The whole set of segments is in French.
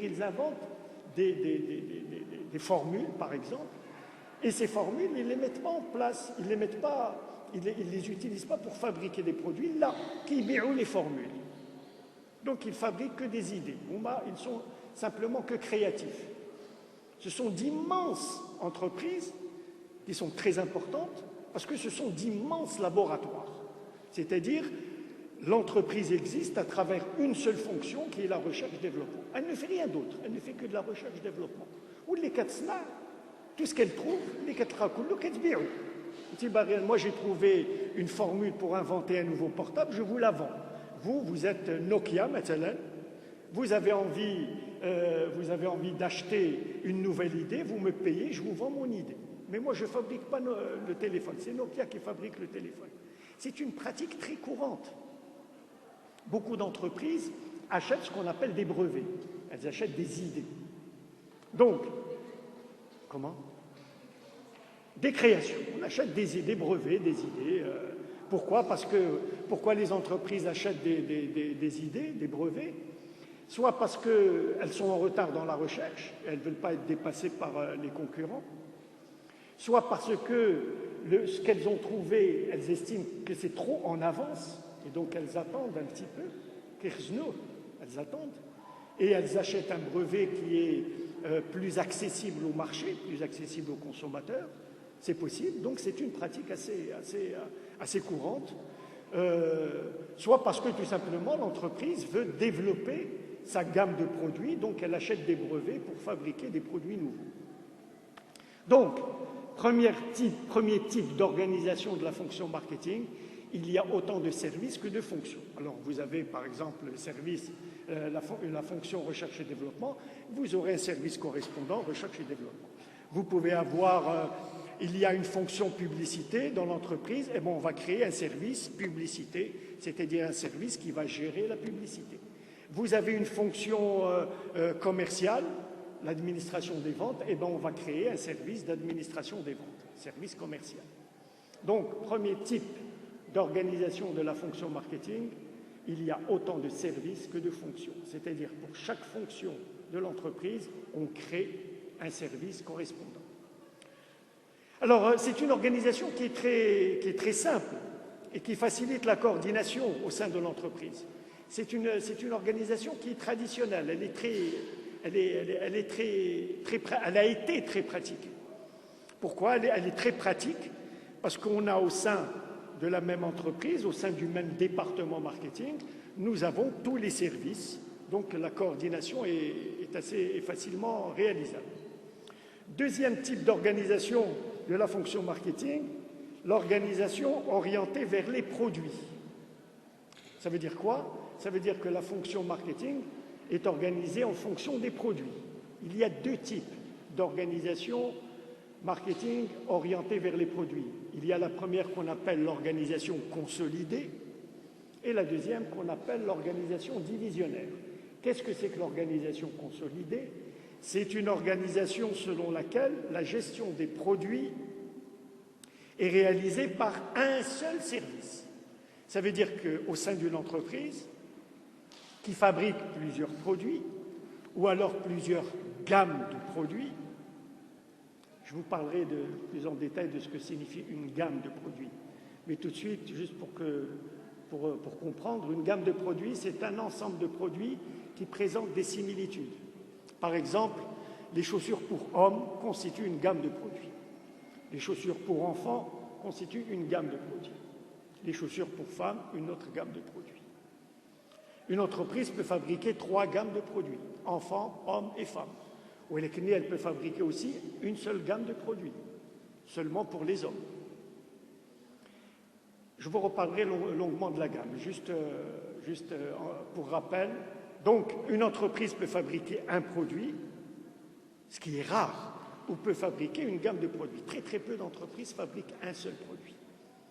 ils inventent des formules, par exemple, et ces formules, ils ne les mettent pas en place, ils les utilisent pas pour fabriquer des produits, là, qui bi'ou les formules. Donc ils fabriquent que des idées. Ils sont simplement que créatifs. Ce sont d'immenses entreprises qui sont très importantes parce que ce sont d'immenses laboratoires. C'est-à-dire, l'entreprise existe à travers une seule fonction qui est la recherche-développement. Elle ne fait rien d'autre, elle ne fait que de la recherche-développement. Ou les katsna, tout ce qu'elle trouve, les katrakoulou, ketbi'ou. Moi j'ai trouvé une formule pour inventer un nouveau portable, je vous la vends. Vous êtes Nokia maintenant, vous avez envie d'acheter une nouvelle idée, vous me payez, je vous vends mon idée. Mais moi je ne fabrique pas le téléphone, c'est Nokia qui fabrique le téléphone. C'est une pratique très courante. Beaucoup d'entreprises achètent ce qu'on appelle des brevets, elles achètent des idées. Donc, comment ? Des créations, on achète des brevets, des idées. Pourquoi les entreprises achètent des idées, des brevets? Soit parce qu'elles sont en retard dans la recherche, elles ne veulent pas être dépassées par les concurrents, soit parce que ce qu'elles ont trouvé, elles estiment que c'est trop en avance, et donc elles attendent un petit peu, elles attendent, et elles achètent un brevet qui est plus accessible au marché, plus accessible aux consommateurs. C'est possible, donc c'est une pratique assez courante, soit parce que tout simplement l'entreprise veut développer sa gamme de produits, donc elle achète des brevets pour fabriquer des produits nouveaux. Donc, premier type d'organisation de la fonction marketing, il y a autant de services que de fonctions. Alors vous avez par exemple le service, la fonction recherche et développement, vous aurez un service correspondant recherche et développement. Vous pouvez avoir... il y a une fonction publicité dans l'entreprise, et on va créer un service publicité, c'est-à-dire un service qui va gérer la publicité. Vous avez une fonction commerciale, l'administration des ventes, et on va créer un service d'administration des ventes, service commercial. Donc, premier type d'organisation de la fonction marketing, il y a autant de services que de fonctions. C'est-à-dire, pour chaque fonction de l'entreprise, on crée un service correspondant. Alors, c'est une organisation qui est très simple et qui facilite la coordination au sein de l'entreprise. C'est une organisation qui est traditionnelle, elle a été très pratiquée. Pourquoi ? Elle est très pratique parce qu'on a au sein de la même entreprise, au sein du même département marketing, nous avons tous les services, donc la coordination est assez facilement réalisable. Deuxième type d'organisation de la fonction marketing, l'organisation orientée vers les produits. Ça veut dire quoi? Ça veut dire que la fonction marketing est organisée en fonction des produits. Il y a deux types d'organisation marketing orientée vers les produits. Il y a la première qu'on appelle l'organisation consolidée et la deuxième qu'on appelle l'organisation divisionnaire. Qu'est-ce que c'est que l'organisation consolidée? C'est une organisation selon laquelle la gestion des produits est réalisée par un seul service. Ça veut dire qu'au sein d'une entreprise qui fabrique plusieurs produits ou alors plusieurs gammes de produits, je vous parlerai plus en détail de ce que signifie une gamme de produits. Mais tout de suite, juste pour comprendre, une gamme de produits, c'est un ensemble de produits qui présentent des similitudes. Par exemple, les chaussures pour hommes constituent une gamme de produits. Les chaussures pour enfants constituent une gamme de produits. Les chaussures pour femmes, une autre gamme de produits. Une entreprise peut fabriquer 3 gammes de produits, enfants, hommes et femmes. Ou elle peut fabriquer aussi une seule gamme de produits, seulement pour les hommes. Je vous reparlerai longuement de la gamme, juste pour rappel. Donc, une entreprise peut fabriquer un produit, ce qui est rare, ou peut fabriquer une gamme de produits. Très très peu d'entreprises fabriquent un seul produit.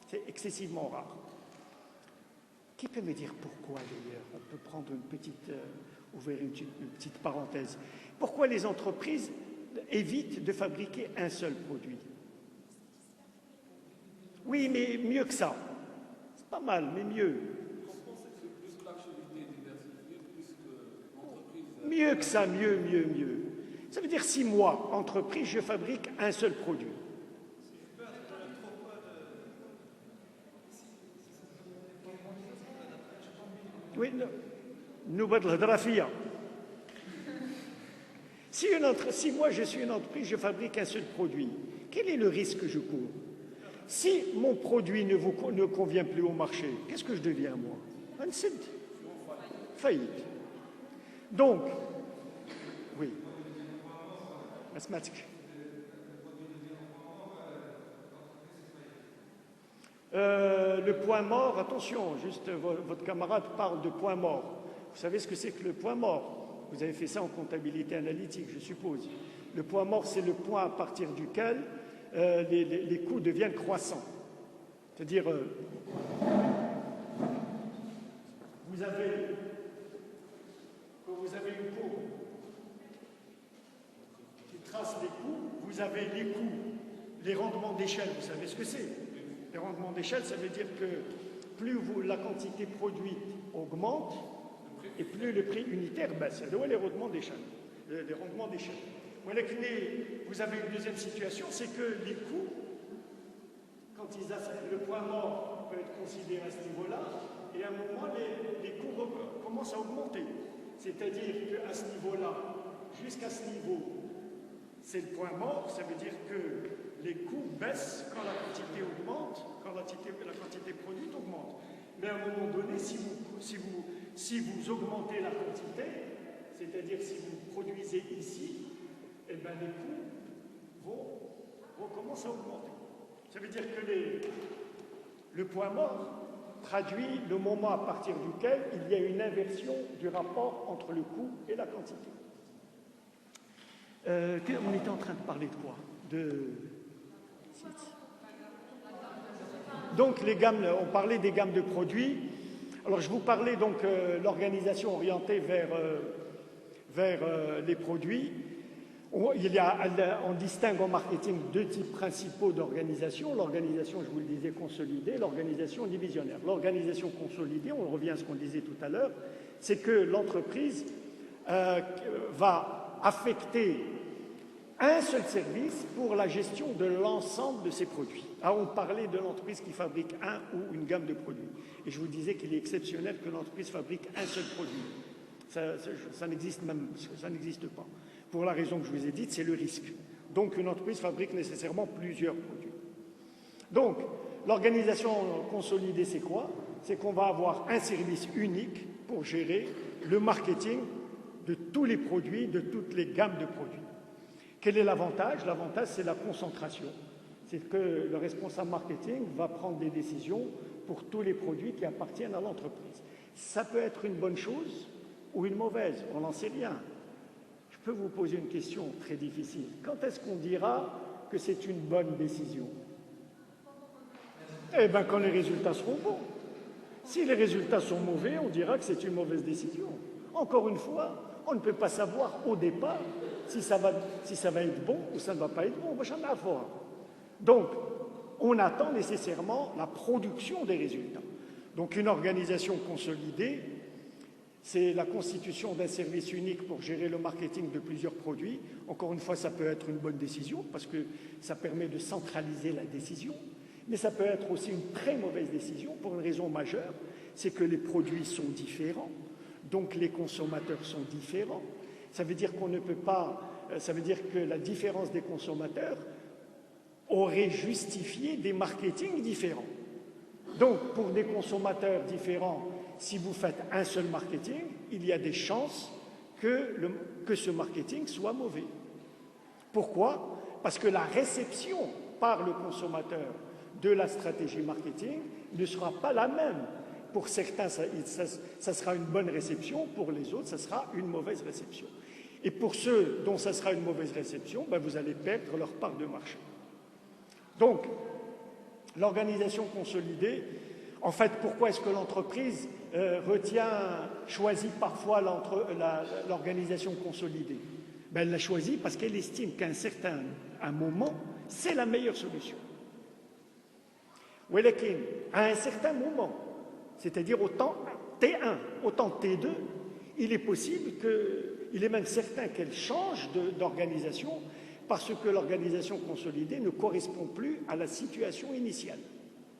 C'est excessivement rare. Qui peut me dire pourquoi d'ailleurs? On peut prendre ouvrir une petite parenthèse. Pourquoi les entreprises évitent de fabriquer un seul produit? Oui, mais mieux que ça. C'est pas mal, mais mieux. Plus que l'activité est diversifiée, plus que l'entreprise Mieux que ça, mieux. Ça veut dire si moi, entreprise, je fabrique un seul produit. Oui, nous si moi je suis une entreprise, je fabrique un seul produit, quel est le risque que je cours? Si mon produit ne convient plus au marché, qu'est-ce que je deviens moi? Un site. Faillite. Donc, oui, mathématique. Le point mort, attention, juste votre camarade parle de point mort. Vous savez ce que c'est que le point mort? Vous avez fait ça en comptabilité analytique, je suppose. Le point mort, c'est le point à partir duquel les coûts deviennent croissants. C'est-à-dire, vous avez une courbe qui trace les coûts, vous avez les coûts, les rendements d'échelle, vous savez ce que c'est? Les rendements d'échelle, ça veut dire que plus la quantité produite augmente, et plus le prix unitaire baisse. C'est les rendements d'échelle. Les rendements d'échelle. Vous avez une deuxième situation, c'est que les coûts, quand le point mort peut être considéré à ce niveau-là, et à un moment, les coûts commencent à augmenter. C'est-à-dire qu'à ce niveau-là, jusqu'à ce niveau, c'est le point mort, ça veut dire que les coûts baissent quand la quantité augmente, quand la quantité produite augmente. Mais à un moment donné, si vous augmentez la quantité, c'est-à-dire si vous produisez ici, eh bien les coûts vont commencer à augmenter. Ça veut dire que le point mort traduit le moment à partir duquel il y a une inversion du rapport entre le coût et la quantité. On était en train de parler de quoi? Donc on parlait des gammes de produits. Alors je vous parlais donc l'organisation orientée vers les produits. On distingue en marketing deux types principaux d'organisation. L'organisation, je vous le disais, consolidée, l'organisation divisionnaire. L'organisation consolidée, on revient à ce qu'on disait tout à l'heure, c'est que l'entreprise va affecter un seul service pour la gestion de l'ensemble de ses produits. Alors, on parlait de l'entreprise qui fabrique un ou une gamme de produits. Et je vous disais qu'il est exceptionnel que l'entreprise fabrique un seul produit. Ça n'existe pas. Pour la raison que je vous ai dite, c'est le risque. Donc, une entreprise fabrique nécessairement plusieurs produits. Donc, l'organisation consolidée, c'est quoi? C'est qu'on va avoir un service unique pour gérer le marketing de tous les produits, de toutes les gammes de produits. Quel est l'avantage? L'avantage, c'est la concentration. C'est que le responsable marketing va prendre des décisions pour tous les produits qui appartiennent à l'entreprise. Ça peut être une bonne chose ou une mauvaise, on n'en sait rien. Je peux vous poser une question très difficile. Quand est-ce qu'on dira que c'est une bonne décision? Eh bien, quand les résultats seront bons. Si les résultats sont mauvais, on dira que c'est une mauvaise décision. Encore une fois, on ne peut pas savoir au départ si ça va être bon ou ça ne va pas être bon. On va jamais avoir. Donc, on attend nécessairement la production des résultats. Donc, une organisation consolidée, c'est la constitution d'un service unique pour gérer le marketing de plusieurs produits. Encore une fois, ça peut être une bonne décision parce que ça permet de centraliser la décision. Mais ça peut être aussi une très mauvaise décision pour une raison majeure, c'est que les produits sont différents, donc les consommateurs sont différents. Ça veut dire qu'on ne peut pas, ça veut dire que la différence des consommateurs aurait justifié des marketings différents. Donc, pour des consommateurs différents, si vous faites un seul marketing, il y a des chances que ce marketing soit mauvais. Pourquoi? Parce que la réception par le consommateur de la stratégie marketing ne sera pas la même. Pour certains, ça sera une bonne réception, pour les autres, ça sera une mauvaise réception. Et pour ceux dont ça sera une mauvaise réception, vous allez perdre leur part de marché. Donc, l'organisation consolidée, en fait, pourquoi est-ce que l'entreprise choisit parfois l'organisation consolidée? Elle l'a choisie parce qu'elle estime qu'à un moment, c'est la meilleure solution. À un certain moment, c'est-à-dire au temps T1, au temps T2, il est possible qu'il il est même certain qu'elle change d'organisation parce que l'organisation consolidée ne correspond plus à la situation initiale.